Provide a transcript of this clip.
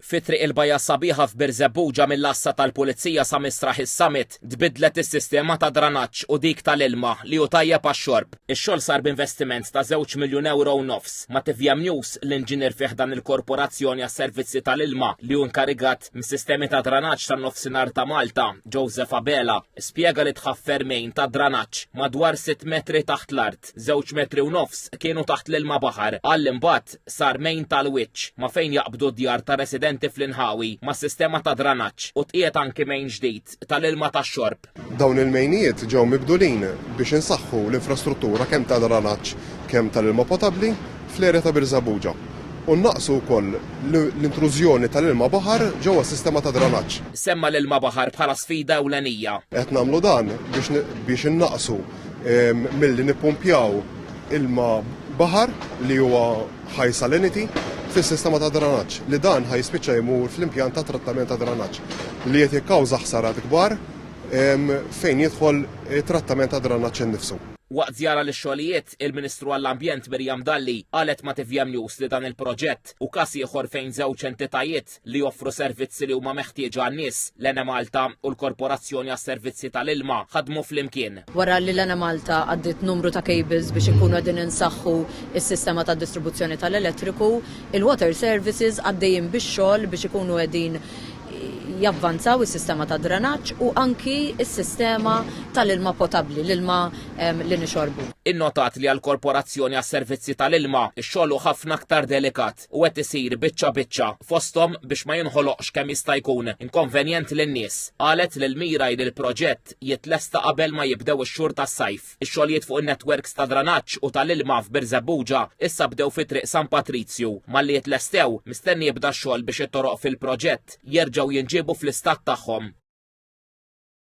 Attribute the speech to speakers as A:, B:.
A: Fitriq il-bajja sabiħa f'Birzebbuġa mill-assa tal-Pulizija sa misraħ is-summit tbidlet is-sistema ta' dranaġġ u dik tal-ilma li hu tajjeb għax-xorb. Ix-xogħol sar b'investiment ta' €2 miljun u nofs. Ma TVM News l-inġinier fih dan il-Korporazzjoni għas-Servizzi tal-Ilma li hu nkarigat mis-sistemi ta' dranaġġ tan-nofsinhar ta' Malta, Joseph Abela, spjega li tħaffer mejn ta' dranaġġ madwar 6 metri taħt l-art, 2 metri u nofs kienu taħt l-ilma baħar. Għall-imbagħad sar mejn tal-wiċċ ma' fejn jaqbdu d-djar ta' residenti fl-inħawi ma' sistema ta' dranaġġ u tqiegħed anke mejn ġdid tal-ilma tax-xorb.
B: Dawn il-mejnijiet ġew mibdulin biex insaħħu l-infrastruttura kemm ta' dranaġġ kemm tal-ilma potabbli fl-erja ta' Birzebbuġa. U naqsu wkoll l-intrużjoni tal-ilma baħar ġewwa sistema ta' dranaġġ.
A: Semma l-ilma baħar bħala sfida ewlenija.
B: Qed nagħmlu dan biex innaqsu milli nippumpjaw ilma baħar li huwa high salinity fis-sistema ta' dranaġġ li dan ħajspiċċa jmur fl-impjant ta' trattament ta' dranaġġ li qed jikkawża ħsarat kbar fejn jidħol trattament ta' dranaġġ innifsu.
A: Waqt żjara l-xogħlijiet, il-Ministru għall-Ambjent Mirjam Dalli qalet ma' TVM News li dan il-proġett u każ ieħor fejn żewġ entitajiet li joffru servizzi li huma meħtieġa għan-nies l-Ene Malta u l-Korporazzjoni għas-Servizzi tal-Ilma ħadmu flimkien.
C: Wara li l-Ene Malta għaddiet numru ta' cables biex ikunu qegħdin insaħħu s-sistema tad distribuzzjoni tal-elettriku, il-Water Services għaddejjin bix-xogħol biex ikunu qegħdin javvanzaw is-sistema ta' dranaġġ u anki s-sistema tal-ilma potabbli, l-ilma li nixorbu.
A: Innotat li għall-Korporazzjoni għas-Servizzi tal-Ilma ix-xogħol ħafna aktar delikat u qed isir biċċa biċċa fosthom biex ma jinħoloqx kemm jista' jkun inkonvenjent lin-nies. Qalet lil Mira li l-proġett jitlesta qabel ma jibdew ix-xhur tas-sajf. Ix-xogħlijiet fuq in-netwerks ta' dranaġġ u tal-ilma f'Birzebbuġa issa bdew fi triq San Patrizju, malli jitlestew mistenni jibda x-xogħol biex it-toroq fil-proġett jerġgħu jinġiebu fl-istat tagħhom.